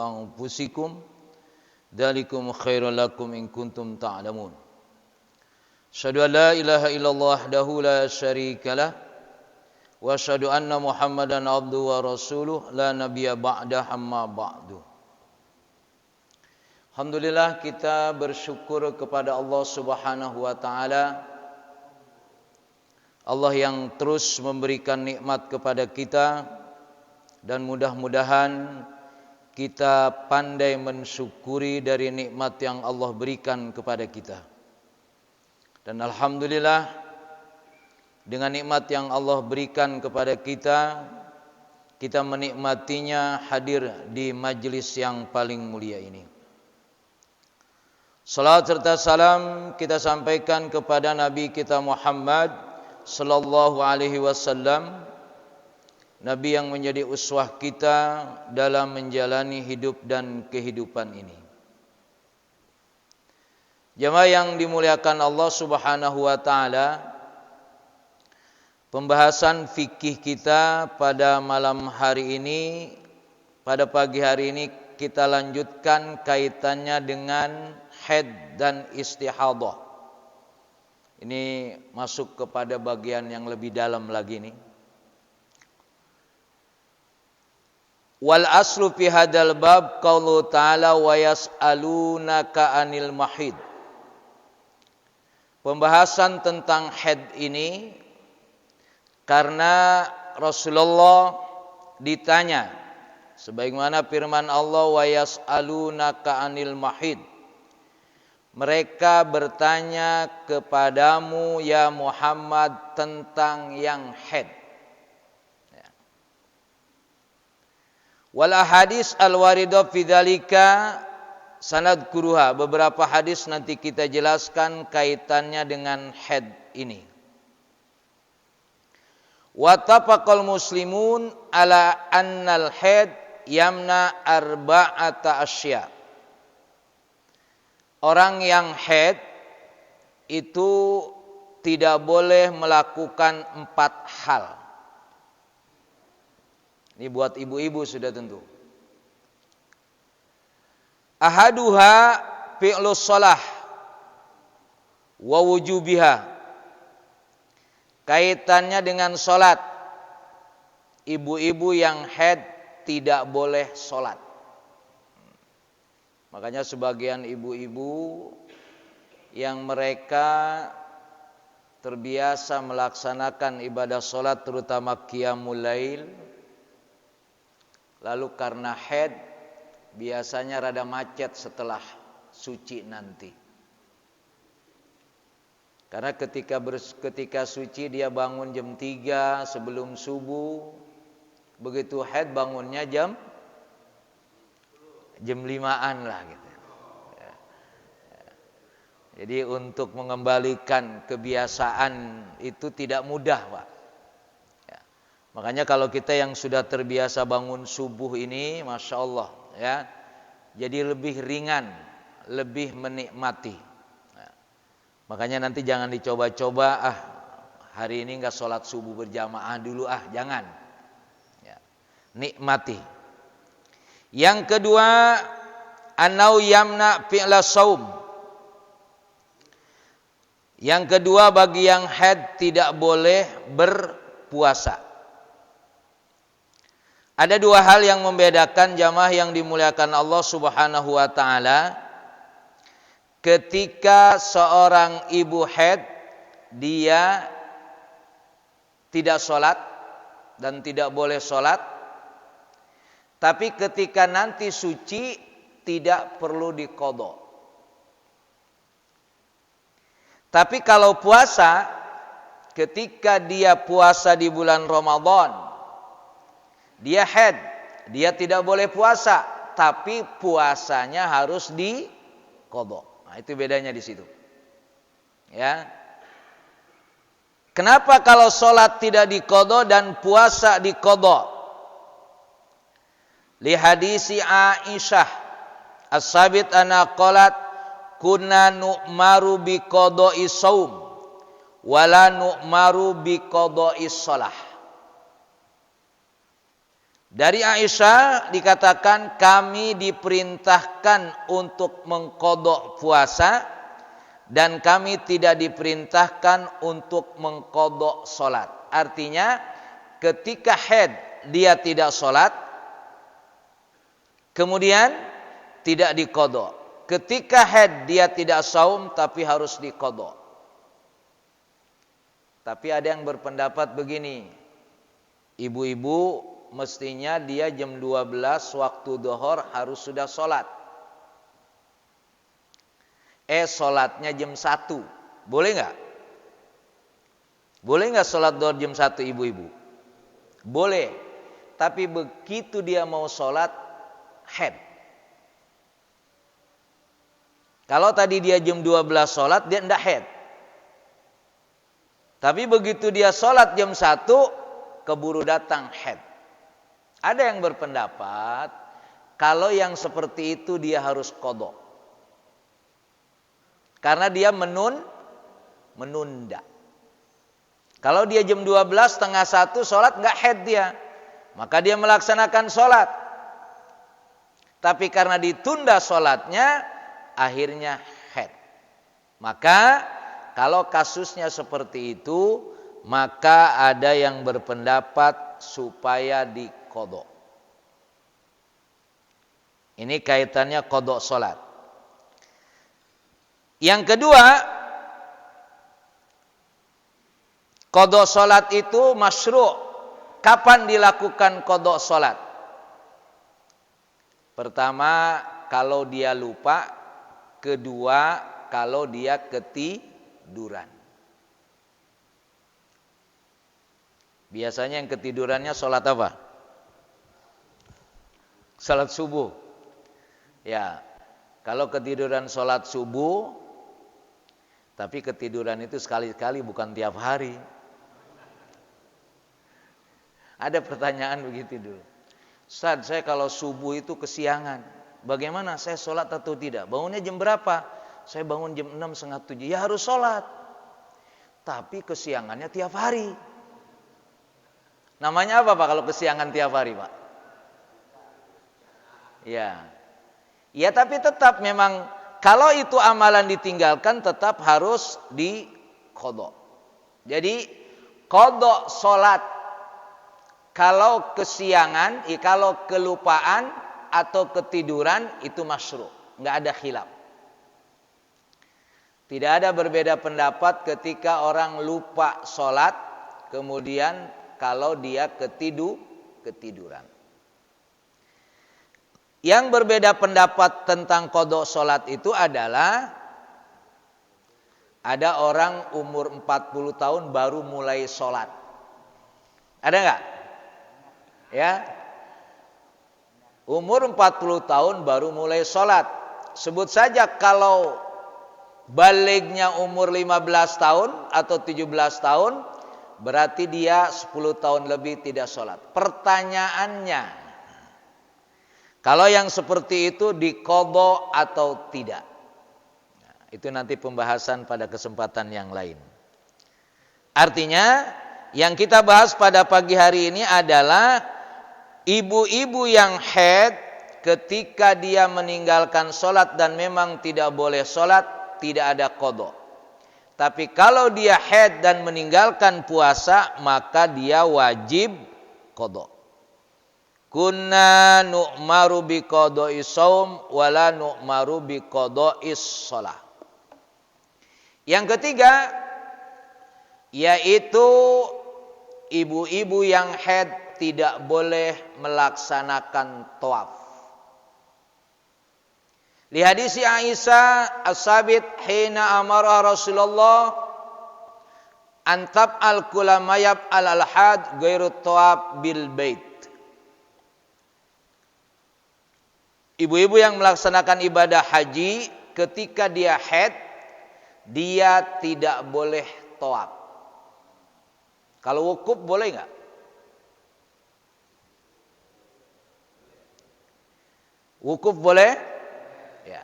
anfusikum dzalikum khairul lakum in kuntum ta'lamun. Asyhadu an la ilaha illallah wahdahu la syarikalah wa asyhadu anna Muhammadan abduhu wa rasuluh la nabiyya ba'da amma ba'du. Alhamdulillah, kita bersyukur kepada Allah Subhanahu wa taala. Allah yang terus memberikan nikmat kepada kita, dan mudah-mudahan kita pandai mensyukuri dari nikmat yang Allah berikan kepada kita. Dan alhamdulillah, dengan nikmat yang Allah berikan kepada kita, kita menikmatinya hadir di majlis yang paling mulia ini. Salawat serta salam kita sampaikan kepada Nabi kita Muhammad sallallahu alaihi wasallam, Nabi yang menjadi uswah kita dalam menjalani hidup dan kehidupan ini. Jamaah yang dimuliakan Allah Subhanahu wa taala, pembahasan fikih kita pada malam hari ini, pada pagi hari ini kita lanjutkan kaitannya dengan haid dan istihadah. Ini masuk kepada bagian yang lebih dalam lagi nih. Wal aslu fi hadzal bab qaulu ta'ala wa yas'alunaka 'anil mahid. Pembahasan tentang haid ini karena Rasulullah ditanya sebagaimana firman Allah wa yas'alunaka 'anil mahid. Mereka bertanya kepadamu ya Muhammad tentang yang haid. Wal ahadits al-waridah fi dzalika sanadkuruha. Beberapa hadis nanti kita jelaskan kaitannya dengan haid ini. Wa tafaqal muslimun ala annal haid yamna arba'ata asya. Orang yang haid itu tidak boleh melakukan 4 hal. Ini buat ibu-ibu sudah tentu. Ahaduha fi'lus shalah wa wujubiha. Kaitannya dengan salat. Ibu-ibu yang haid tidak boleh salat. Makanya sebagian ibu-ibu yang mereka terbiasa melaksanakan ibadah salat terutama qiyamul lail, lalu karena haid biasanya rada macet setelah suci nanti. Karena ketika suci dia bangun jam 3 sebelum subuh. Begitu haid bangunnya jam 5-an lah gitu. Jadi untuk mengembalikan kebiasaan itu tidak mudah, Pak. Makanya kalau kita yang sudah terbiasa bangun subuh ini, Masya Allah ya, jadi lebih ringan, lebih menikmati. Makanya nanti jangan dicoba-coba, hari ini enggak sholat subuh berjamaah dulu, jangan ya, nikmati. Yang kedua, annau yamna fi'la shaum. Yang kedua, bagi yang haid tidak boleh berpuasa. Ada 2 hal yang membedakan jamaah yang dimuliakan Allah Subhanahu wa taala. Ketika seorang ibu haid, dia tidak sholat dan tidak boleh sholat. Tapi ketika nanti suci tidak perlu diqadha. Tapi kalau puasa, ketika dia puasa di bulan Ramadan, dia haid, dia tidak boleh puasa, tapi puasanya harus diqadha. Nah, itu bedanya di situ. Ya. Kenapa kalau sholat tidak diqadha dan puasa diqadha? Li hadisi Aisyah as-sabit anna qalat kunna nu'maru bi qada'i shaum wala nu'maru bi qada'i shalah. Dari Aisyah dikatakan kami diperintahkan untuk mengqadha puasa dan kami tidak diperintahkan untuk mengqadha salat. Artinya ketika haid dia tidak salat, kemudian tidak diqadha. Ketika haid dia tidak saum tapi harus diqadha. Tapi ada yang berpendapat begini, ibu-ibu mestinya dia jam 12 waktu dhuhur harus sudah sholat. Sholatnya jam 1. Boleh nggak? Boleh nggak sholat dhuhur jam 1 ibu-ibu? Boleh. Tapi begitu dia mau sholat, haid. Kalau tadi dia jam 12 sholat, dia tidak haid. Tapi begitu dia sholat jam 1, keburu datang haid. Ada yang berpendapat kalau yang seperti itu dia harus qadha. Karena dia menunda. Kalau dia jam 12 setengah 1 sholat enggak haid dia, maka dia melaksanakan sholat. Tapi karena ditunda sholatnya, akhirnya haid. Maka kalau kasusnya seperti itu, maka ada yang berpendapat supaya diqadha. Ini kaitannya qadha salat. Yang kedua, qadha salat itu masyru'. Kapan dilakukan qadha salat? Pertama, kalau dia lupa. Kedua, kalau dia ketiduran. Biasanya yang ketidurannya sholat apa? Sholat subuh. Ya, kalau ketiduran sholat subuh, tapi ketiduran itu sekali-kali bukan tiap hari. Ada pertanyaan begitu dulu. Ustaz, saya kalau subuh itu kesiangan. Bagaimana saya sholat atau tidak? Bangunnya jam berapa? Saya bangun jam 6, setengah 7. Ya harus sholat. Tapi kesiangannya tiap hari. Namanya apa Pak kalau kesiangan tiap hari Pak? Ya. Ya tapi tetap memang kalau itu amalan ditinggalkan tetap harus diqadha. Jadi qadha salat kalau kesiangan, kalau kelupaan atau ketiduran itu masyru', enggak ada khilaf. Tidak ada berbeda pendapat ketika orang lupa salat kemudian kalau dia ketiduran. Yang berbeda pendapat tentang qadha salat itu adalah ada orang umur 40 tahun baru mulai salat. Ada enggak? Ya. Umur 40 tahun baru mulai salat. Sebut saja kalau balignya umur 15 tahun atau 17 tahun, berarti dia 10 tahun lebih tidak sholat. Pertanyaannya, kalau yang seperti itu diqadha atau tidak? Nah, itu nanti pembahasan pada kesempatan yang lain. Artinya, yang kita bahas pada pagi hari ini adalah ibu-ibu yang haid ketika dia meninggalkan sholat dan memang tidak boleh sholat, tidak ada qadha. Tapi kalau dia haid dan meninggalkan puasa, maka dia wajib qadha. Kunna nu'maru bi qadha'is shaum wa la nu'maru bi qadha'is shalah. Yang ketiga yaitu ibu-ibu yang haid tidak boleh melaksanakan tawaf. Li hadis Aisyah as-sabit hina amara Rasulullah antab al-kulamayab al-had ghairu tawaf bil bait. Ibu-ibu yang melaksanakan ibadah haji ketika dia haid, dia tidak boleh tawaf. Kalau wukuf boleh enggak? Wukuf boleh? Ya.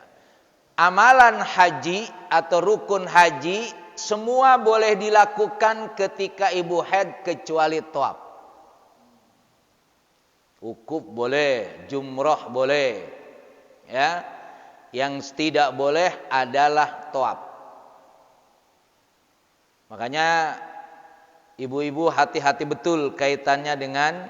Amalan haji atau rukun haji semua boleh dilakukan ketika ibu haid kecuali tawaf. Wukuf boleh, jumrah boleh. Ya. Yang tidak boleh adalah tawaf. Makanya ibu-ibu hati-hati betul kaitannya dengan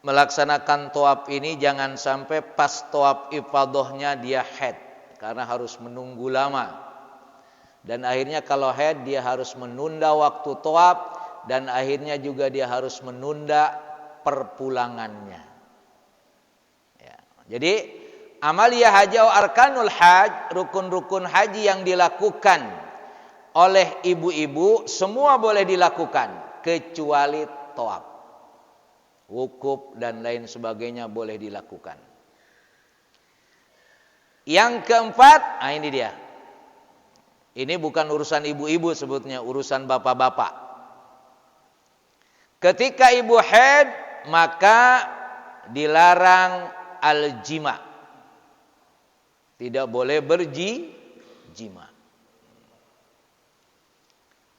melaksanakan tawaf ini, jangan sampai pas tawaf ifadahnya dia haid, karena harus menunggu lama. Dan akhirnya kalau haid dia harus menunda waktu tawaf, dan akhirnya juga dia harus menunda perpulangannya. Ya. Jadi amaliyah haji atau arkanul haj, rukun-rukun haji yang dilakukan oleh ibu-ibu semua boleh dilakukan kecuali tawaf. Wukuf dan lain sebagainya boleh dilakukan. Yang keempat, ini dia. Ini bukan urusan ibu-ibu sebutnya, urusan bapak-bapak. Ketika ibu haid maka dilarang al-jima. Tidak boleh berjima.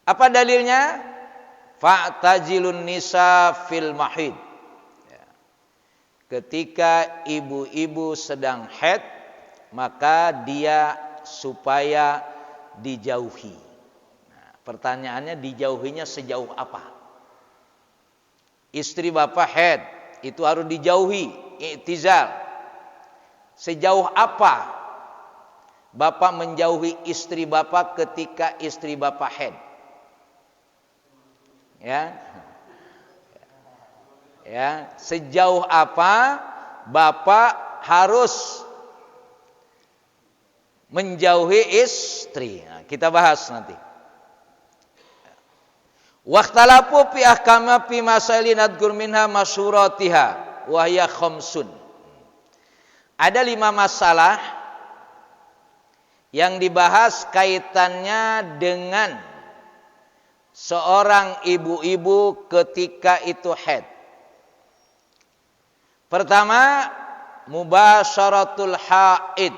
Apa dalilnya? Fa'tazilun nisa fil mahid. Ketika ibu-ibu sedang haid, maka dia supaya dijauhi. Nah, pertanyaannya dijauhinya sejauh apa? Istri bapak haid itu harus dijauhi, i'tizal. Sejauh apa bapak menjauhi istri bapak ketika istri bapak haid? Ya, sejauh apa bapak harus menjauhi istri? Nah, kita bahas nanti. Waqtalafu fi ahkama fi masailin adgur minha masyuratiha wa hiya khamsun. Ada 5 masalah yang dibahas kaitannya dengan seorang ibu-ibu ketika itu haid. Pertama, mubasyaratul haid.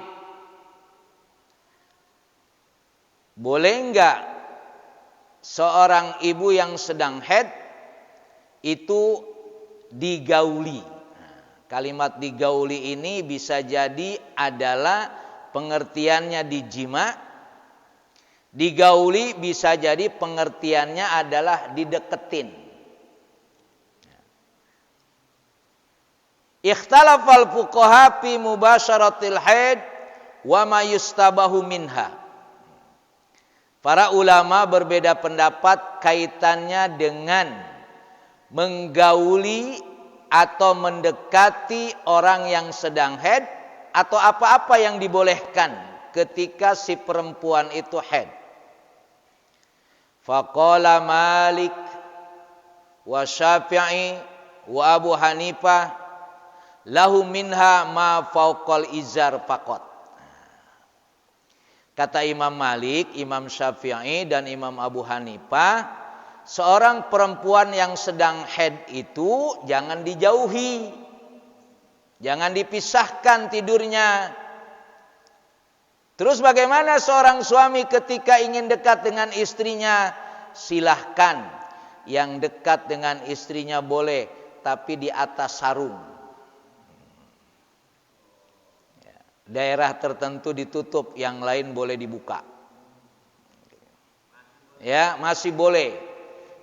Boleh enggak seorang ibu yang sedang haid itu digauli? Kalimat digauli ini bisa jadi adalah pengertiannya dijima. Digauli bisa jadi pengertiannya adalah dideketin. Ikhtalafal fuqaha fi mubasyaratil haid wa ma yustabahu minha. Para ulama berbeda pendapat kaitannya dengan menggauli atau mendekati orang yang sedang haid atau apa-apa yang dibolehkan ketika si perempuan itu haid. Faqala Malik wa Syafi'i wa Abu Hanifah lahu minha ma fauqal izar faqat. Kata Imam Malik, Imam Syafi'i dan Imam Abu Hanifah, seorang perempuan yang sedang haid itu jangan dijauhi. Jangan dipisahkan tidurnya. Terus bagaimana seorang suami ketika ingin dekat dengan istrinya? Silahkan. Yang dekat dengan istrinya boleh, tapi di atas sarung. Daerah tertentu ditutup, yang lain boleh dibuka. Ya, masih boleh.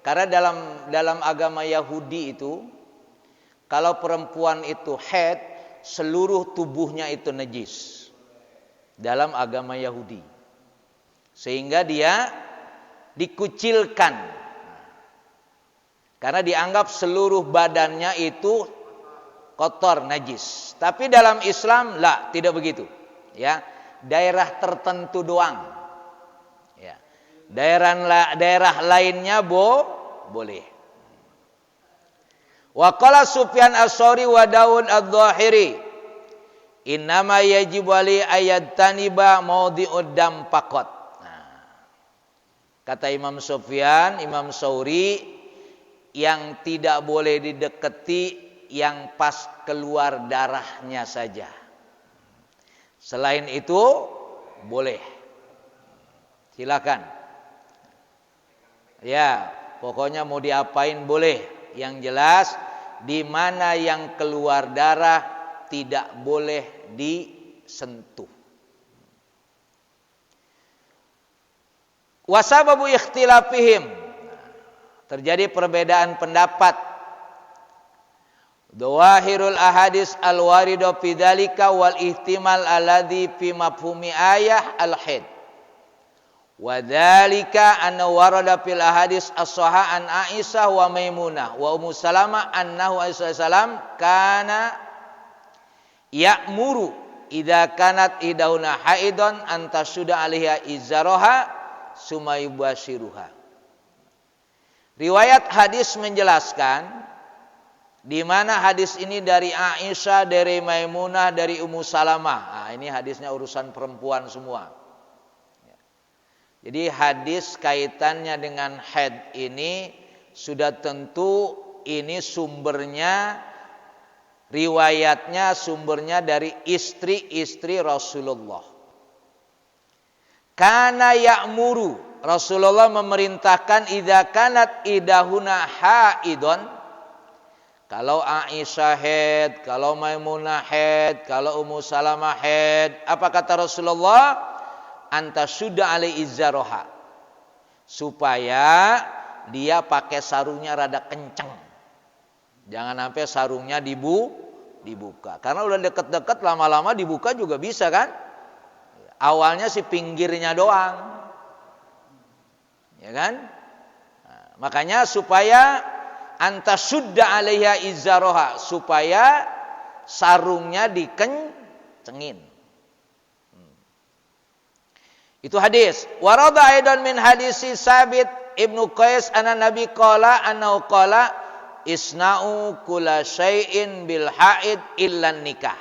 Karena dalam agama Yahudi itu, kalau perempuan itu haid, seluruh tubuhnya itu najis. Dalam agama Yahudi. Sehingga dia dikucilkan. Karena dianggap seluruh badannya itu kotor, najis. Tapi dalam Islam tidak begitu. Ya, daerah tertentu doang. Ya. Daerah lainnya boleh. Wa qala Sufyan As-Tsauri wa Daud Adh-Dhahiri, innama yajibu ali ayattaniba mawdi'ud dam faqat. Kata Imam Sufyan, Imam Tsauri, yang tidak boleh didekati yang pas keluar darahnya saja. Selain itu boleh. Silakan. Ya, pokoknya mau diapain boleh. Yang jelas di mana yang keluar darah tidak boleh disentuh. Wasababu ikhtilafihim, terjadi perbedaan pendapat. Dawahirul ahadits al-waridah fi dzalika wal ihtimal alladzi fi mafhumi ayah al-haid. Wa dzalika anna warada fil ahadits as-sahih an Aisyah wa Maimunah wa Ummu Salamah annahu sallam kana ya'muru idza kanat idahuna haidan an tashuda 'alaiha izaraha sumayubashiruha. Riwayat hadis menjelaskan, di mana hadis ini dari Aisyah, dari Maimunah, dari Ummu Salamah. Nah, ini hadisnya urusan perempuan semua. Jadi hadis kaitannya dengan haid ini sudah tentu ini sumbernya, riwayatnya sumbernya dari istri-istri Rasulullah. Kana ya'muru, Rasulullah memerintahkan idza kanat idahuna haidon, kalau Aisyah haid, kalau Maimunah haid, kalau Ummu Salamah haid, apa kata Rasulullah? Anta sudah alai izzaroha, supaya dia pakai sarungnya rada kenceng. Jangan sampai sarungnya dibuka. Karena udah deket-deket, lama-lama dibuka juga bisa kan? Awalnya si pinggirnya doang, ya kan? Nah, makanya supaya anta sudda alaiha izzaroha, supaya sarungnya dikencengin. Itu hadis. Warada aidan min hadisi Sabit Ibnu Qais anna Nabi qala annahu qala isna'u kulla syai'in bil haid illa nikah.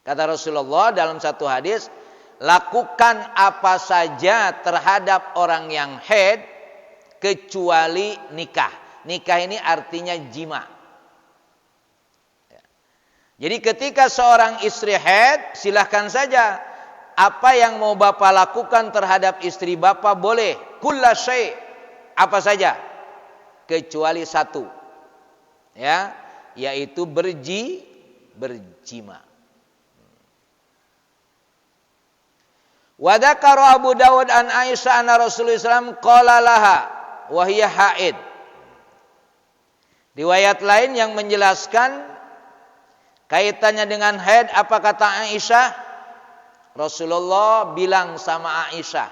Kata Rasulullah dalam satu hadis, lakukan apa saja terhadap orang yang haid kecuali nikah. Nikah ini artinya jima. Jadi ketika seorang istri haid, silahkan saja. Apa yang mau bapak lakukan terhadap istri bapak boleh. Kulla syai', apa saja. Kecuali satu. Ya, yaitu berjima. Wa dzakara Abu Dawud an Aisyah anna Rasulullah sallallahu alaihi wasallam qala laha wa hiya haid. Riwayat lain yang menjelaskan kaitannya dengan haid, apa kata Aisyah? Rasulullah bilang sama Aisyah,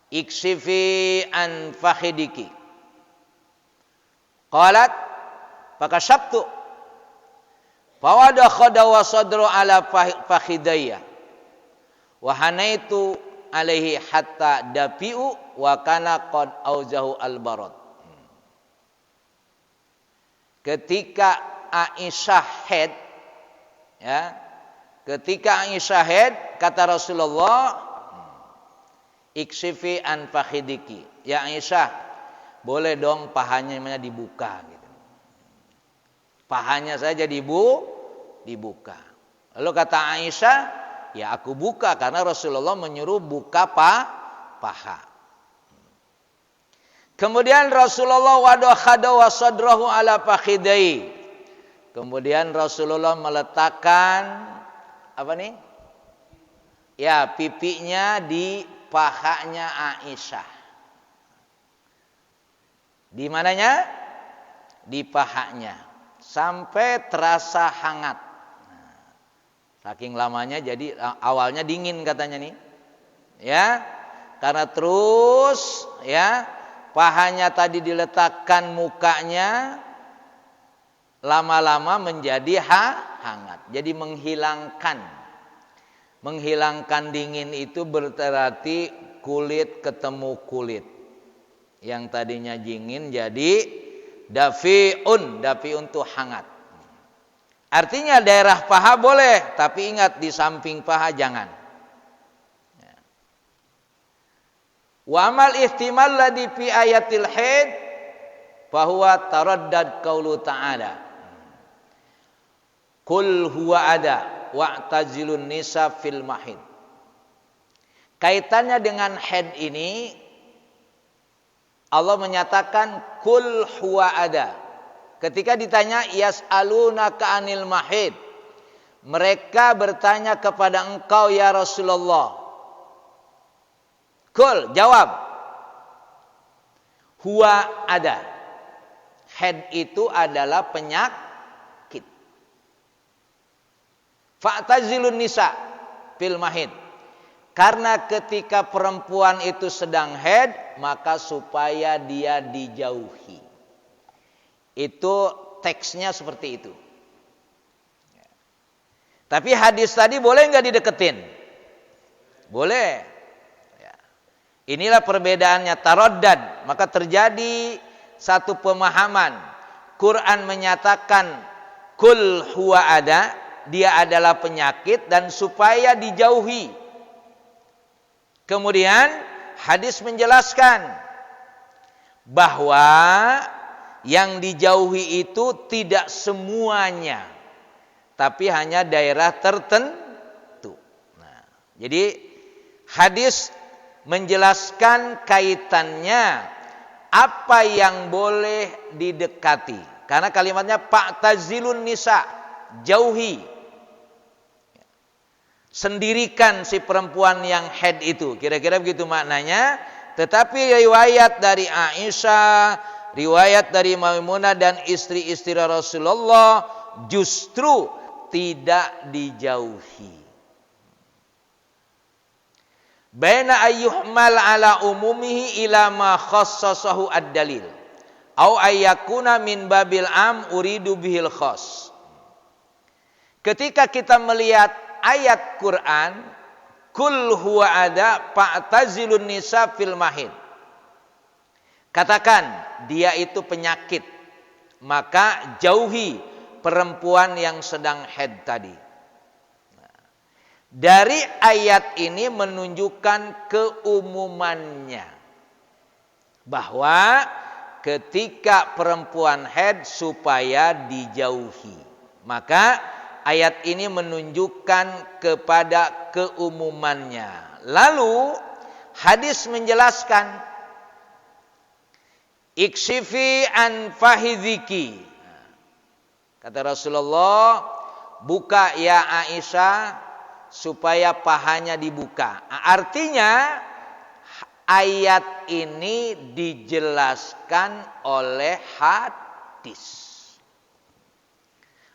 iksifi an fakhidiki. Qalat fakashabtu fawada khada wa sadru ala fakhidayya wa hanaitu alaihi hatta dafi'u wa kana qad auzahu al-barad. Ketika Aisyah haid, ya, ketika Aisyah haid, kata Rasulullah, iksifi an fakhidiki. Ya Aisyah, boleh dong pahanya dibuka gitu. Pahanya saja dibuka. Lalu kata Aisyah, ya aku buka karena Rasulullah menyuruh buka paha. Kemudian Rasulullah wadakhada wa sadrahu ala fakhidai. Kemudian Rasulullah meletakkan apa nih? Ya, pipinya di pahanya Aisyah. Di mananya? Di pahanya. Sampai terasa hangat. Saking lamanya jadi awalnya dingin katanya nih. Ya. Karena terus ya pahanya tadi diletakkan mukanya, lama-lama menjadi hangat. Jadi menghilangkan dingin itu berarti kulit ketemu kulit. Yang tadinya dingin jadi dafi'un tuh hangat. Artinya daerah paha boleh, tapi ingat di samping paha jangan. Wa amal ihtimal ladhi fi ayatil haid fahuwa taraddad qaulu ta'ala. Qul huwa ada wa'tazilun nisa fil mahid. Kaitannya dengan haid ini, Allah menyatakan kul huwa ada. ketika ditanya yas'alunaka 'anil mahid, mereka bertanya kepada engkau ya Rasulullah. Qul, jawab. Huwa ada. Haid itu adalah penyakit. Fa'tazilun nisa fil mahid. Karena ketika perempuan itu sedang haid, maka supaya dia dijauhi. Itu teksnya seperti itu. Tapi hadis tadi boleh nggak dideketin? Boleh. Ya. Inilah perbedaannya, taraddad. Maka terjadi satu pemahaman. Quran menyatakan kul huwa ada, dia adalah penyakit dan supaya dijauhi. Kemudian hadis menjelaskan bahwa yang dijauhi itu tidak semuanya, tapi hanya daerah tertentu. Nah, jadi hadis menjelaskan kaitannya apa yang boleh didekati. Karena kalimatnya fa'tazilun nisa, jauhi. Sendirikan si perempuan yang haid itu. Kira-kira begitu maknanya. Tetapi riwayat dari Aisyah, riwayat dari Maimunah dan istri-istri Rasulullah justru tidak dijauhi. Baina ayyuhmal ala umumihi ila ma khassasahu ad-dalil. Au ayyakuna min babil am uridu bihil khas. Ketika kita melihat ayat Quran, kul huwa ada fa'tazilun nisa fil mahid. Katakan dia itu penyakit, maka jauhi perempuan yang sedang haid tadi. Dari ayat ini menunjukkan keumumannya, bahwa ketika perempuan haid supaya dijauhi. Maka ayat ini menunjukkan kepada keumumannya. Lalu hadis menjelaskan ikshifi an fahidhiki. Kata Rasulullah, buka ya Aisyah supaya pahanya dibuka. Artinya ayat ini dijelaskan oleh hadis.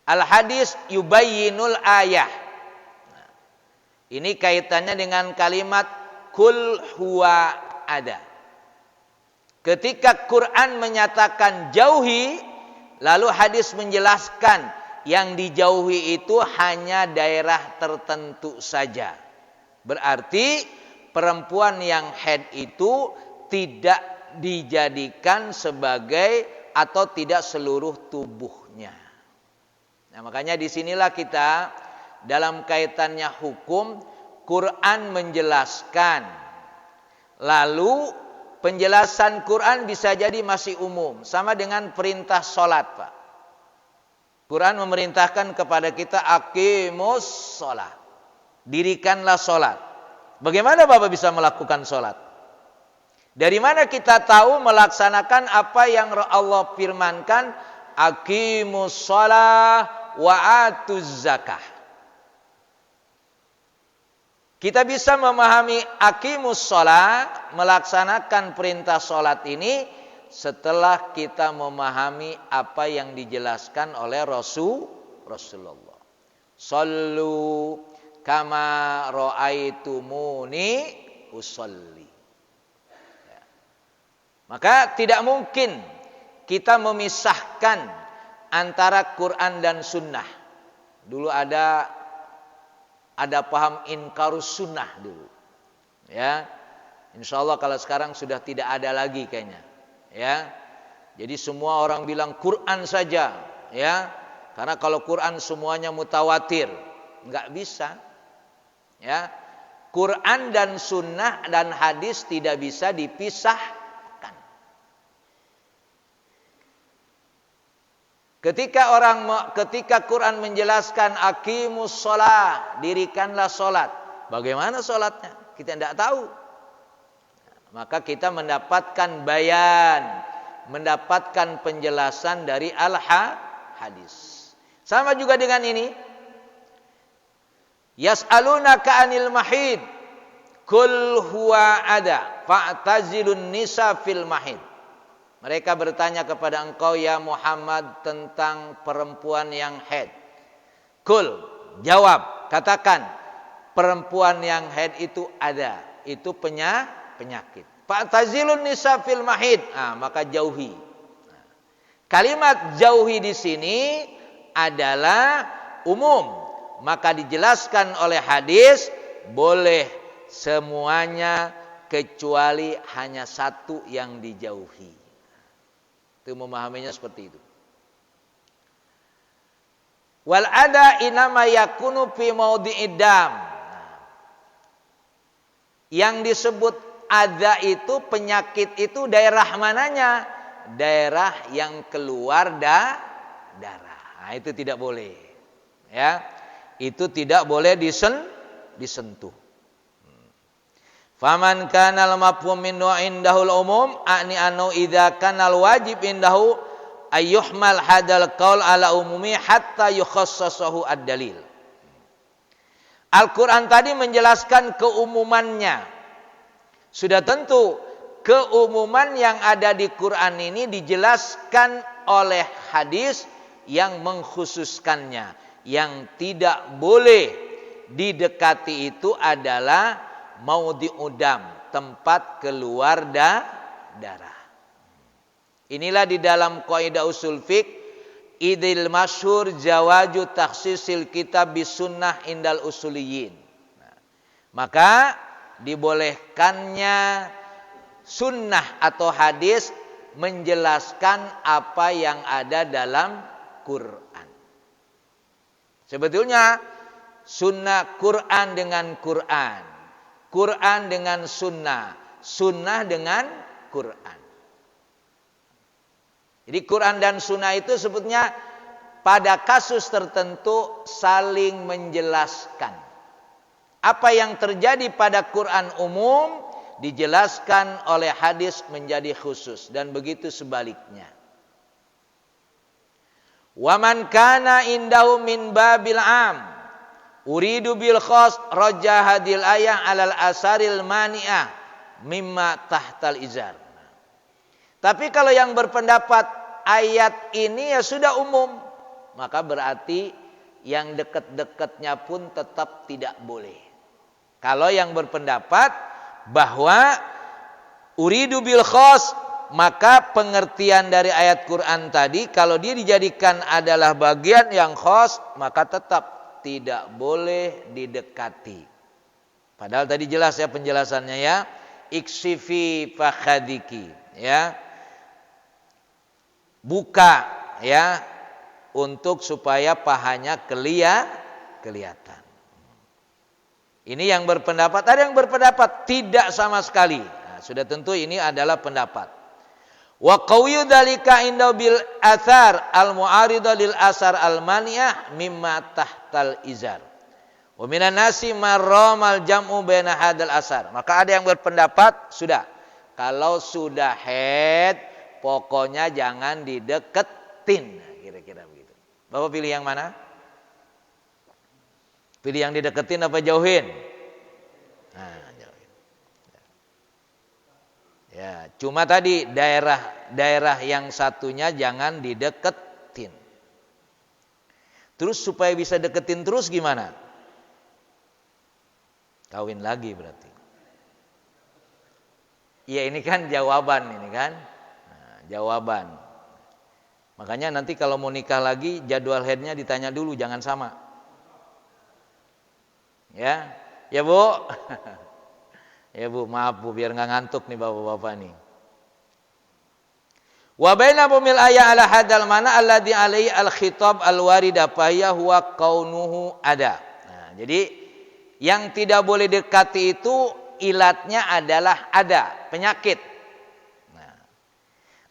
Al-hadis yubayyinul ayah. Nah, ini kaitannya dengan kalimat kul huwa ada. Ketika Quran menyatakan jauhi, lalu hadis menjelaskan yang dijauhi itu hanya daerah tertentu saja. Berarti perempuan yang haid itu tidak dijadikan sebagai atau tidak seluruh tubuhnya. Nah, makanya disinilah kita dalam kaitannya hukum, Quran menjelaskan. Lalu penjelasan Quran bisa jadi masih umum. Sama dengan perintah sholat, Pak. Quran memerintahkan kepada kita aqimus sholat. Dirikanlah sholat. Bagaimana Bapak bisa melakukan sholat? Dari mana kita tahu melaksanakan apa yang Allah firmankan? Aqimus sholat wa atuz zakah. Kita bisa memahami aqimus sholat, melaksanakan perintah sholat ini setelah kita memahami apa yang dijelaskan oleh Rasulullah. Sallu kama ra'aitumuni usolli. Ya. Maka tidak mungkin kita memisahkan antara Quran dan Sunnah. Dulu ada paham inkarus Sunnah dulu. Ya, Insya Allah kalau sekarang sudah tidak ada lagi kayaknya. Ya, jadi semua orang bilang Quran saja. Ya, karena kalau Quran semuanya mutawatir, nggak bisa. Ya, Quran dan Sunnah dan hadis tidak bisa dipisah. Ketika Quran menjelaskan aqimus sholat, dirikanlah sholat. Bagaimana sholatnya? Kita tidak tahu. Maka kita mendapatkan bayan mendapatkan penjelasan dari al-hadis. Sama juga dengan ini. Yas'alunaka 'anil mahid. Qul huwa ada. Fa'tazilun nisa fil mahid. Mereka bertanya kepada engkau ya Muhammad tentang perempuan yang haid. Qul, jawab, katakan, perempuan yang haid itu ada. Itu penyakit. Fa'tazilun nisa fil mahid. Maka jauhi. Kalimat jauhi di sini adalah umum. Maka dijelaskan oleh hadis boleh semuanya kecuali hanya satu yang dijauhi. Itu memahaminya seperti itu. Wal ada inama yakunu fi maudhi'id dam. Yang disebut ada itu penyakit itu daerah mananya? Daerah yang keluar darah. Itu tidak boleh. Ya. Itu tidak boleh disentuh. Faman kana al-mafhum minhu indahul umum ani anu idza kana al-wajib indahu ayyuhmal hadal qaul ala umumi hatta yukhassasahu ad-dalil. Al-Qur'an tadi menjelaskan keumumannya. Sudah tentu keumuman yang ada di Quran ini dijelaskan oleh hadis yang mengkhususkannya. Yang tidak boleh didekati itu adalah maudhi'udam, tempat keluar darah. Inilah di dalam kaidah usul fiqh idil masyhur jawaju takhsisil kitab bisunnah indal usuliyin. Maka dibolehkannya sunnah atau hadis menjelaskan apa yang ada dalam Quran. Sebetulnya sunnah Quran dengan Quran, Quran dengan sunnah, sunnah dengan Quran. Jadi Quran dan sunnah itu sebetulnya pada kasus tertentu saling menjelaskan. Apa yang terjadi pada Quran umum dijelaskan oleh hadis menjadi khusus dan begitu sebaliknya. Wa man kana indahu min babil am uridu bil khas rajah hadil ayah alal asaril mani'ah mimma tahtal izar. Tapi kalau yang berpendapat ayat ini ya sudah umum, maka berarti yang dekat-dekatnya pun tetap tidak boleh. Kalau yang berpendapat bahwa uridu bil khas, maka pengertian dari ayat Quran tadi kalau dia dijadikan adalah bagian yang khas, maka tetap tidak boleh didekati. Padahal tadi jelas ya penjelasannya ya, iksifi fakhadiki ya. Buka ya untuk supaya pahanya kelihatan. Ini yang berpendapat, ada yang berpendapat tidak sama sekali. Nah, sudah tentu ini adalah pendapat. Wa qawyu dzalika inda bil athar al mu'aridah lil asar al mani'ah mimma tahtal izar. Wa minan nasi marramal jam'u baina hadal asar. Maka ada yang berpendapat sudah kalau sudah haid pokoknya jangan dideketin. Kira-kira begitu. Bapak pilih yang mana? Pilih yang dideketin apa jauhin? Nah, jauhin. Ya, cuma tadi daerah yang satunya jangan dideketin. Terus supaya bisa deketin terus gimana? Kawin lagi berarti. Iya ini kan jawaban ini kan. Nah, jawaban. Makanya nanti kalau mau nikah lagi jadwal haidnya ditanya dulu, jangan sama. Ya, ya Bu. Ya Bu, maaf Bu, biar nggak ngantuk nih bapak-bapak nih. Wa baina bumil ayat ala hadal mana alladhi alaihi al-khitab al-warida faya huwa kaunuhu ada. Nah, jadi yang tidak boleh dekati itu ilatnya adalah ada, penyakit. Nah,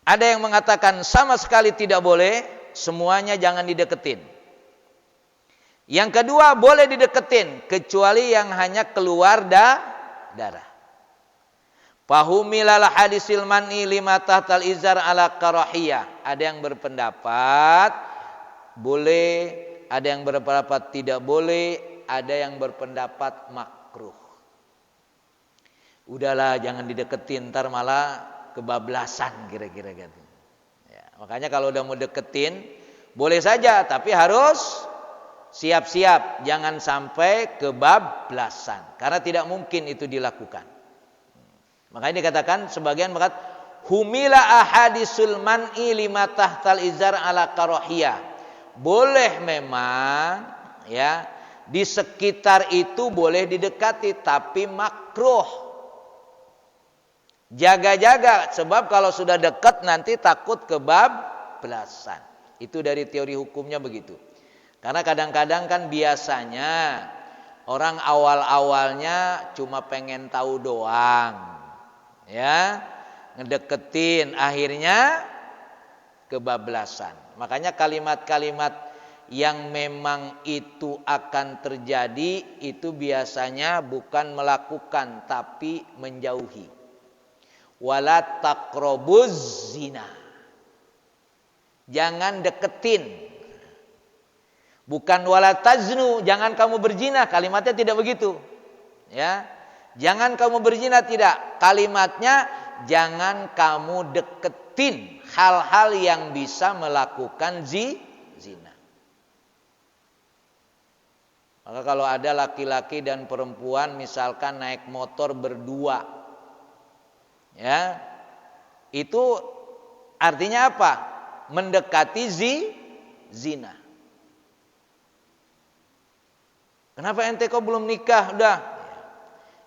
ada yang mengatakan sama sekali tidak boleh, semuanya jangan dideketin. Yang kedua boleh dideketin kecuali yang hanya keluar darah. Fahumilal hadisil man'i lima tahtal izar ala karahiyah. Ada yang berpendapat boleh, ada yang berpendapat tidak boleh, ada yang berpendapat makruh. Udahlah, jangan dideketin, ntar malah kebablasan kira-kira gitu. Ya, makanya kalau udah mau deketin boleh saja, tapi harus siap-siap, jangan sampai kebablasan, karena tidak mungkin itu dilakukan. Makanya dikatakan sebagian berkata humila ahadisul man'i lima tahtal izar ala karahiyah. Boleh memang ya, di sekitar itu boleh didekati, tapi makruh. Jaga-jaga, sebab kalau sudah dekat nanti takut kebablasan. Itu dari teori hukumnya begitu. Karena kadang-kadang kan biasanya orang awal-awalnya cuma pengen tahu doang, ya, ngedeketin, akhirnya kebablasan. Makanya kalimat-kalimat yang memang itu akan terjadi itu biasanya bukan melakukan tapi menjauhi. Wala taqrabuz zina. Jangan deketin. Bukan wala taznu, jangan kamu berzina, kalimatnya tidak begitu. Ya. Jangan kamu berzina, tidak. Kalimatnya jangan kamu deketin hal-hal yang bisa melakukan zina. Maka kalau ada laki-laki dan perempuan misalkan naik motor berdua, ya, itu artinya apa? Mendekati zina. Kenapa ente kok belum nikah? Udah.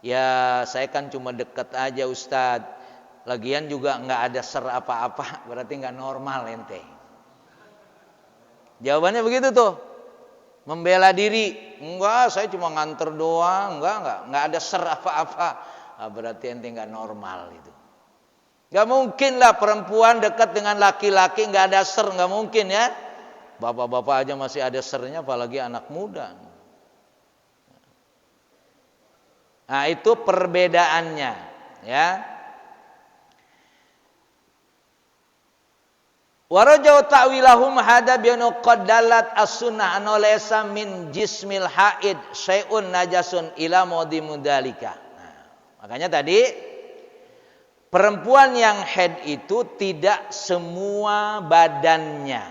Ya saya kan cuma deket aja Ustadz. Lagian juga nggak ada ser apa-apa. Berarti nggak normal ente. Jawabannya begitu tuh. Membela diri. Enggak, saya cuma nganter doang. Enggak ada ser apa-apa. Berarti ente nggak normal itu. Nggak mungkin lah perempuan dekat dengan laki-laki nggak ada ser. Nggak mungkin ya. Bapak-bapak aja masih ada sernya, apalagi anak muda. Nah itu perbedaannya, ya. Warajau ta'wilahum hada bianu qaddalat as-sunnah anolaysa min jismil haid syai'un najasun ila modi mudalika. Nah, makanya tadi perempuan yang haid itu tidak semua badannya,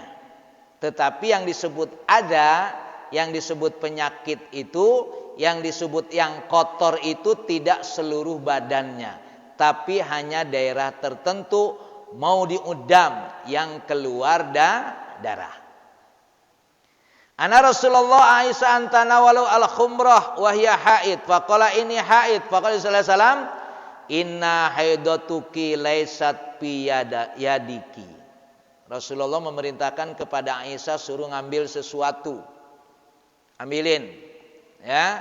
tetapi yang disebut ada, yang disebut penyakit itu, yang disebut yang kotor itu tidak seluruh badannya, tapi hanya daerah tertentu, mau diudam yang keluar darah. Ana Rasulullah Aisyah antana walau al khumrah wa hiya haid faqala ini haid faqala sallallahu alaihi wasallam inna haidatuki laysat bi yadiki. Rasulullah memerintahkan kepada Aisyah suruh ngambil sesuatu. Ambilin. Ya.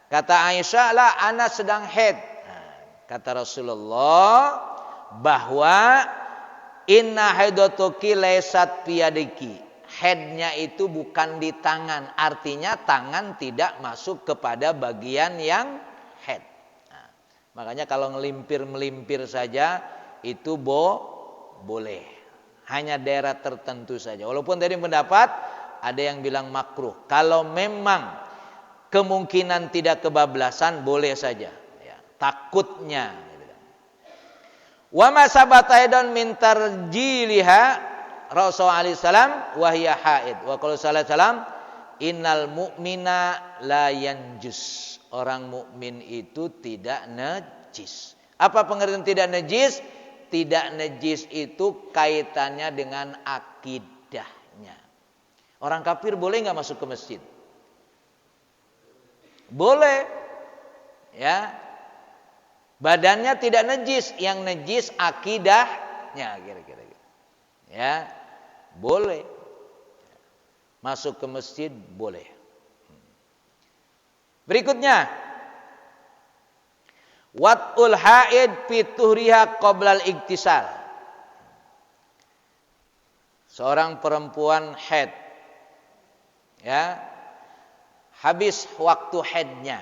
Kata Aisyah, lah ana sedang haid. Nah, kata Rasulullah bahwa inna haidatuki laysat biyadiki. Haidnya itu bukan di tangan, artinya tangan tidak masuk kepada bagian yang haid. Nah, makanya kalau ngelimpir-melimpir saja itu boleh. Hanya daerah tertentu saja. Walaupun tadi pendapat ada yang bilang makruh. Kalau memang kemungkinan tidak kebablasan boleh saja, ya, takutnya. Wa ma sabata aidan min tarjiliha Rasulullah alaihi salam wa hiya haid. Wa qala sallallahu alaihi wasallam innal mu'mina la yanjus. Orang mukmin itu tidak najis. Apa pengertian tidak najis? Tidak najis itu kaitannya dengan akidahnya. Orang kafir boleh enggak masuk ke masjid? Boleh, ya. Badannya tidak najis, yang najis akidahnya, kira-kira. Ya, boleh. Masuk ke masjid boleh. Berikutnya, wat'ul haid fi tuhriha qoblal iktisal. Seorang perempuan haid, ya. Habis waktu haidnya.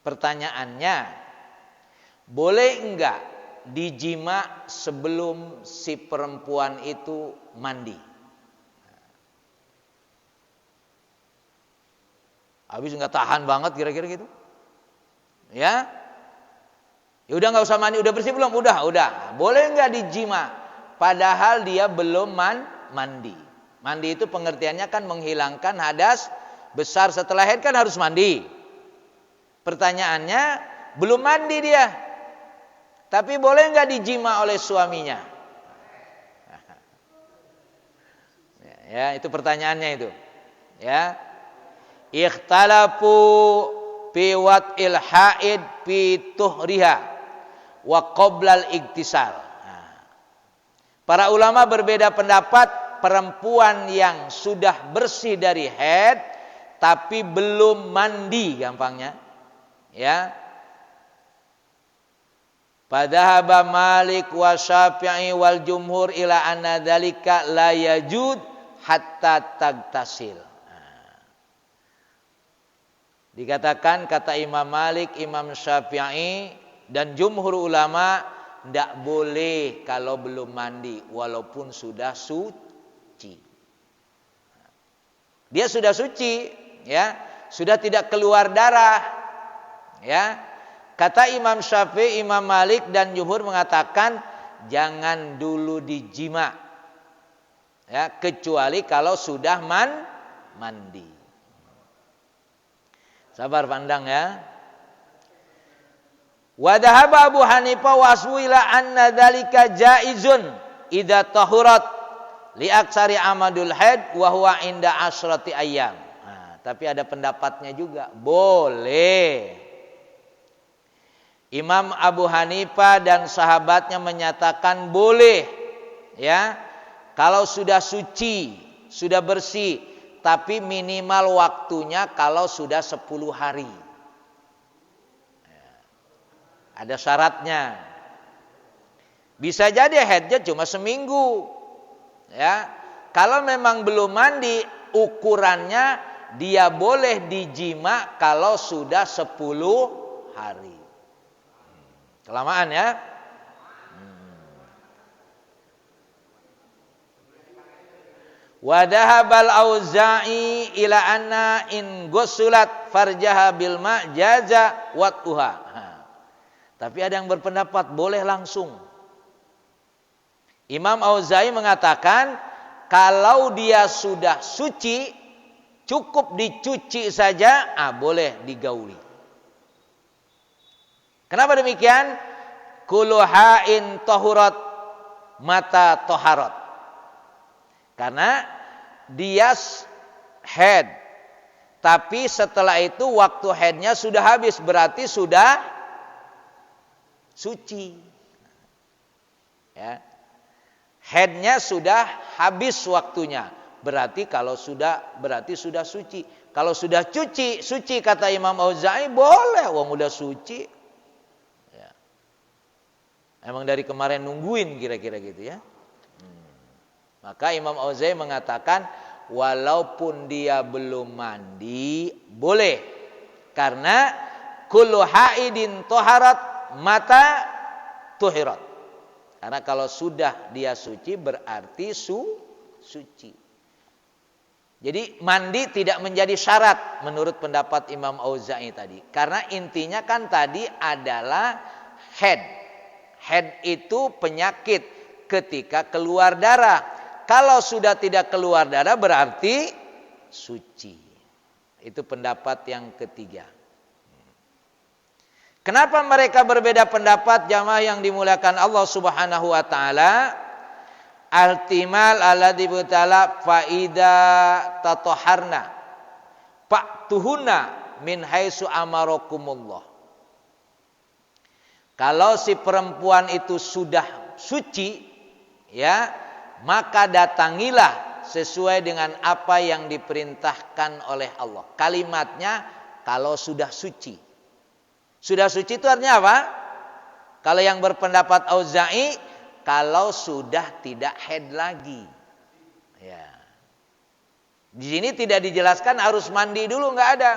Pertanyaannya, boleh enggak dijima sebelum si perempuan itu mandi? Habis enggak tahan banget kira-kira gitu. Ya. Ya udah enggak usah mandi, udah bersih belum? Udah. Boleh enggak dijima padahal dia belum mandi? Mandi itu pengertiannya kan menghilangkan hadas besar. Setelah haid kan harus mandi. Pertanyaannya, belum mandi dia. Tapi boleh enggak dijima oleh suaminya? Ya, itu pertanyaannya itu. Ya. Ikhtalafu fi wat'il haid fi tuhriha wa qoblal iktisal. Para ulama berbeda pendapat perempuan yang sudah bersih dari haid tapi belum mandi, gampangnya. Ya. Padahaba Malik wa Syafi'i wal jumhur ila anna dzalika la yajud hatta tagtasil. Dikatakan kata Imam Malik, Imam Syafi'i dan jumhur ulama tidak boleh kalau belum mandi walaupun sudah suci. Dia sudah suci, ya, sudah tidak keluar darah, ya. Kata Imam Syafi'i, Imam Malik dan jumhur mengatakan jangan dulu dijima, ya, kecuali kalau sudah mandi. Sabar pandang ya. Wa dhahaba Abu Hanifah wa aswila anna dzalika jaizun idza tahurat li aksari amadul haid wa huwa inda asyrati ayyam. Nah, tapi ada pendapatnya juga, boleh. Imam Abu Hanifah dan sahabatnya menyatakan boleh, ya. Kalau sudah suci, sudah bersih, tapi minimal waktunya kalau sudah 10 hari. Ada syaratnya. Bisa jadi haidnya cuma seminggu. Ya. Kalau memang belum mandi, ukurannya dia boleh dijima kalau sudah 10 hari. Kelamaan ya. Wa dhahabal Auza'i ila anna in ghusulat farjaha bil ma' jaza wat'uha. Tapi ada yang berpendapat boleh langsung. Imam Auza'i mengatakan kalau dia sudah suci cukup dicuci saja, boleh digauli. Kenapa demikian? Kullu ha'in tahurat mata taharat. Karena dia haid, tapi setelah itu waktu haidnya sudah habis, berarti sudah suci. Ya. Haidnya sudah habis waktunya, berarti berarti sudah suci. Kalau sudah suci kata Imam Auza'i boleh, wong udah suci. Ya. Emang dari kemarin nungguin kira-kira gitu ya. Maka Imam Auza'i mengatakan walaupun dia belum mandi boleh, karena kullu haidin taharat mata tuhirat. Karena kalau sudah dia suci berarti suci. Jadi mandi tidak menjadi syarat menurut pendapat Imam Auza'i tadi. Karena intinya kan tadi adalah haid. Haid itu penyakit ketika keluar darah. Kalau sudah tidak keluar darah berarti suci. Itu pendapat yang ketiga. Kenapa mereka berbeda pendapat, jamaah yang dimuliakan Allah Subhanahu wa taala? Al-timal alladzi butala faida tataharna fa'tuhunna min haitsu amarakumullah. Kalau si perempuan itu sudah suci, ya, maka datangilah sesuai dengan apa yang diperintahkan oleh Allah. Kalimatnya kalau sudah suci. Sudah suci itu artinya apa? Kalau yang berpendapat Auza'i, kalau sudah tidak haid lagi. Ya. Di sini tidak dijelaskan harus mandi dulu, enggak ada.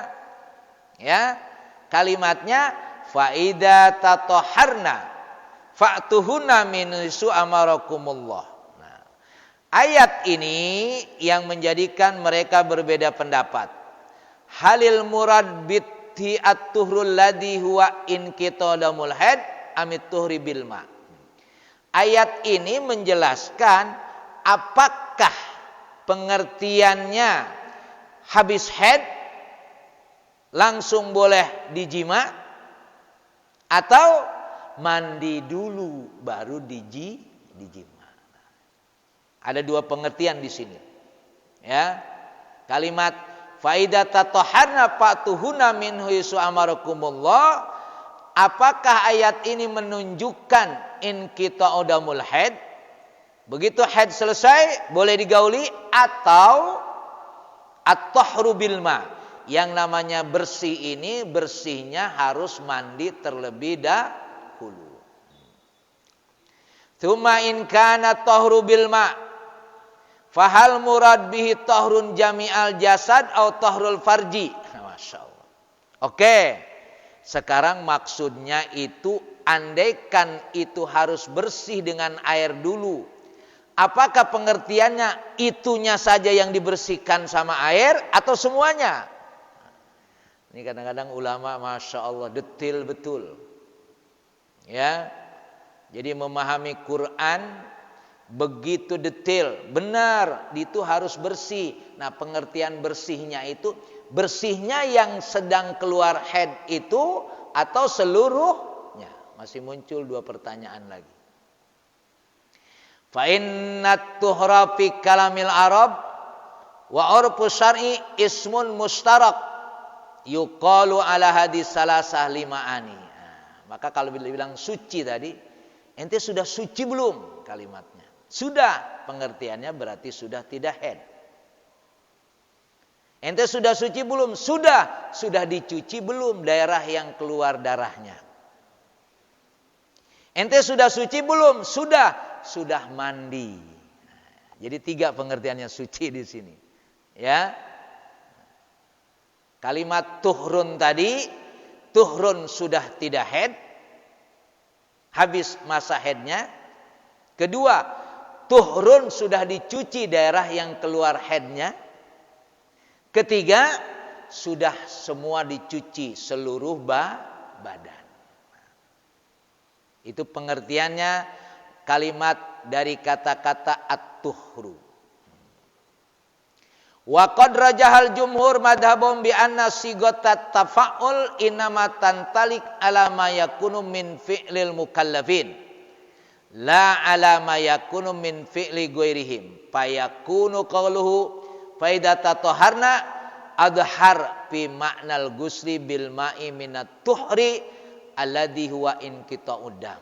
Ya. Kalimatnya fa idza tatahharna fa'tuhunna min isu amarakumullah. Nah, ayat ini yang menjadikan mereka berbeda pendapat. Halil murad bitti at-tuhrul ladhi huwa in qitadamul haid amit tuhri bil ma. Ayat ini menjelaskan apakah pengertiannya habis haid langsung boleh dijima atau mandi dulu baru dijima. Ada dua pengertian di sini. Ya. Kalimat faida tatahharna fatuhuna min huisu amarakumullah, apakah ayat ini menunjukkan in kita udamul haid, begitu haid selesai boleh digauli, atau at-tahru bil ma, yang namanya bersih ini bersihnya harus mandi terlebih dahulu. Tsumma in kana tahru bil ma fahal murad bihi tahrun jami'al jasad atau tahrul farji. Masyaallah. Oke. Sekarang maksudnya itu andaikan itu harus bersih dengan air dulu, apakah pengertiannya itunya saja yang dibersihkan sama air atau semuanya? Ini kadang-kadang ulama Masya Allah detail betul. Ya, jadi memahami Quran begitu detail, benar itu harus bersih. Nah, pengertian bersihnya itu bersihnya yang sedang keluar haid itu atau seluruhnya? Masih muncul dua pertanyaan lagi. Fa innat tuhra fi kalamil arab wa urfu syar'i ismun mustarak yuqalu ala hadis salasah limaani. Maka kalau bilang suci tadi, ente sudah suci belum kalimatnya? Sudah, pengertiannya berarti sudah tidak haid. Ente sudah suci belum? Sudah dicuci belum daerah yang keluar darahnya? Ente sudah suci belum? Sudah mandi. Jadi tiga pengertiannya suci di sini. Ya. Kalimat tuhrun tadi, tuhrun sudah tidak haid, habis masa haidnya. Kedua, tuhrun sudah dicuci daerah yang keluar haidnya. Ketiga, sudah semua dicuci seluruh badan. Itu pengertiannya kalimat dari kata-kata at-tuhru. Wa qad rajahal jumhur madhhabum bi anna sigatat tafa'ul innama tantalik ala ma yakunu min fi'lil mukallafin la ala ma yakunu min fi'li ghairihim fayakunu qawluhu fa idza tatahharna adhar fi ma'nal gusli bil ma'i minat tuhri alladhi huwa in kita udam.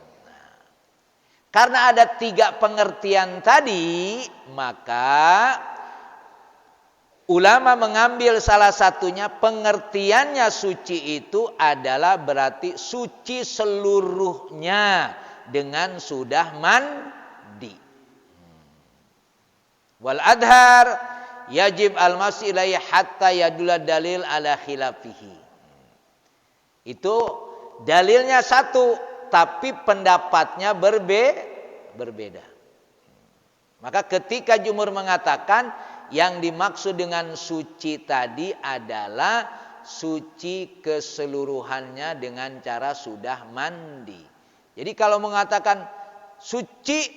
Karena ada tiga pengertian tadi, maka ulama mengambil salah satunya, pengertiannya suci itu adalah berarti suci seluruhnya dengan sudah mandi. Wal adhar yajib al-mas'i ilaihi hatta yadullah dalil ala khilafihi. Itu dalilnya satu, tapi pendapatnya berbeda. Maka ketika jumhur mengatakan yang dimaksud dengan suci tadi adalah suci keseluruhannya dengan cara sudah mandi. Jadi kalau mengatakan suci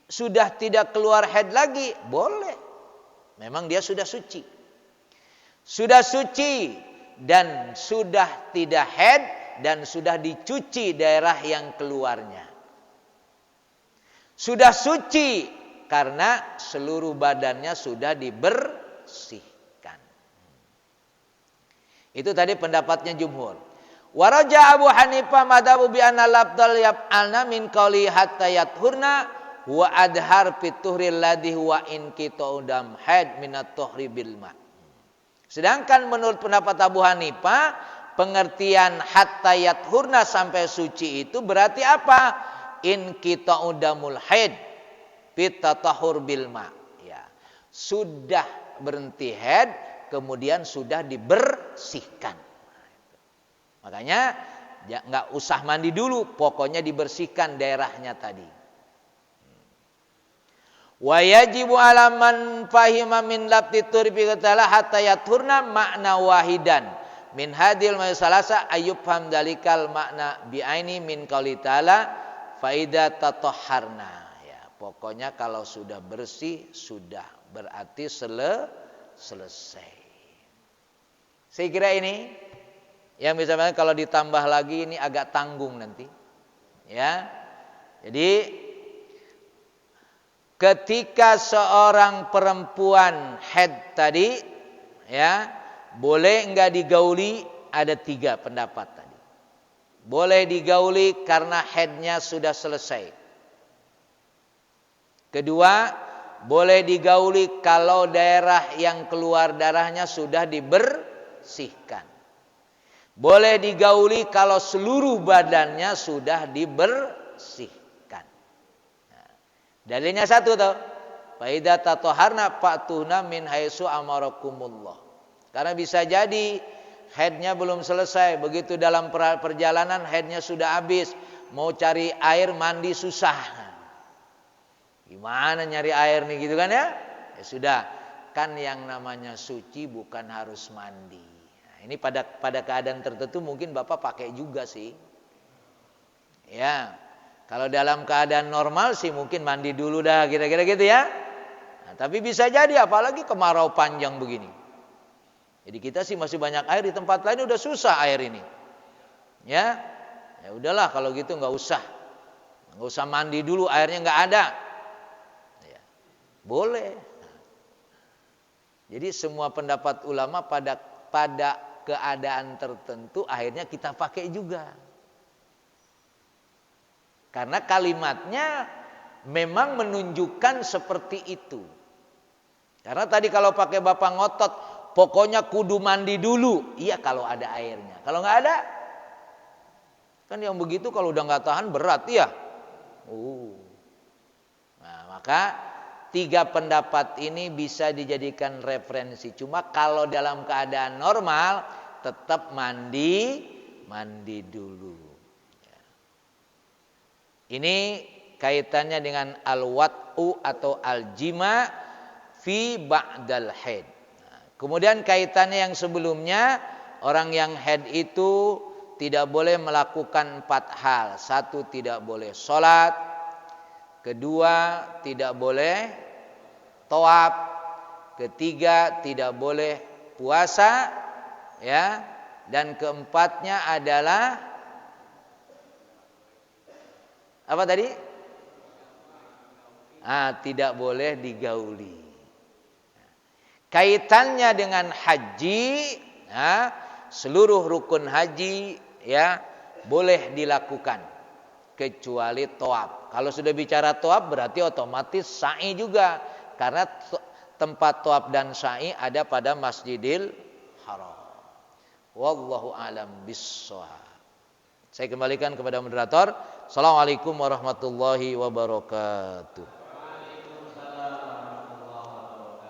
sudah tidak keluar haid lagi, boleh. Memang dia sudah suci. Sudah suci dan sudah tidak haid dan sudah dicuci daerah yang keluarnya. Sudah suci karena seluruh badannya sudah dibersihkan. Itu tadi pendapatnya jumhur. Waraja Abu Hanifah madhabu bi anna labdal yaf'alna min qawli hatta yathurna wa adhar fi tuhril ladhi huwa in qita'udam haid minat tuhri bil ma. Sedangkan menurut pendapat Abu Hanifah, pengertian hatta yathurna sampai suci itu berarti apa? In qita'udamul haid bitatahur bil ma. Ya. Sudah berhenti haid, kemudian sudah dibersihkan. Makanya Nggak usah mandi dulu, pokoknya dibersihkan daerahnya tadi. Wa yajibu 'ala man fahima min labti turbi qatala hatta yathurna makna wahidan min hadil masalasa ayyubham dalikal makna bi'aini min qauli ta'ala faida tatahharna. Ya, pokoknya kalau sudah bersih sudah berarti selesai. Saya kira ini yang bisa kalau ditambah lagi ini agak tanggung nanti. Ya. Jadi ketika seorang perempuan haid tadi ya, boleh enggak digauli? Ada 3 pendapat tadi. Boleh digauli karena haidnya sudah selesai. Kedua, boleh digauli kalau daerah yang keluar darahnya sudah dibersihkan. Boleh digauli kalau seluruh badannya sudah dibersihkan. Nah, dalilnya satu tuh. Fa idza tatahharna fa'tuna min haitsu amarakumullah. Karena bisa jadi haidnya belum selesai, begitu dalam perjalanan haidnya sudah habis, mau cari air mandi susah. Gimana nyari air nih gitu kan ya? Ya sudah, kan yang namanya suci bukan harus mandi. Ini pada keadaan tertentu mungkin Bapak pakai juga sih. Ya. Kalau dalam keadaan normal sih mungkin mandi dulu dah kira-kira gitu ya. Nah, tapi bisa jadi apalagi kemarau panjang begini. Jadi kita sih masih banyak air, di tempat lain udah susah air ini. Ya. Ya udahlah kalau gitu enggak usah. Enggak usah mandi dulu, airnya enggak ada. Ya. Boleh. Jadi semua pendapat ulama pada keadaan tertentu akhirnya kita pakai juga. Karena kalimatnya memang menunjukkan seperti itu. Karena tadi kalau pakai Bapak ngotot, pokoknya kudu mandi dulu. Iya kalau ada airnya. Kalau nggak ada, kan yang begitu kalau udah nggak tahan berat ya. Nah maka 3 pendapat ini bisa dijadikan referensi. Cuma kalau dalam keadaan normal tetap mandi dulu. Ini kaitannya dengan al-wat'u atau al-jima fi ba'dal haid. Kemudian kaitannya yang sebelumnya, orang yang haid itu tidak boleh melakukan 4 hal. 1, tidak boleh sholat. Kedua, tidak boleh tawaf. Ketiga, tidak boleh puasa, ya. Dan keempatnya adalah apa tadi? Tidak boleh digauli. Kaitannya dengan haji, seluruh rukun haji ya boleh dilakukan kecuali tawaf. Kalau sudah bicara tawaf berarti otomatis sa'i juga, karena tempat tawaf dan sa'i ada pada Masjidil Haram. Wallahu a'lam bissawab. Saya kembalikan kepada moderator. Assalamualaikum warahmatullahi wabarakatuh.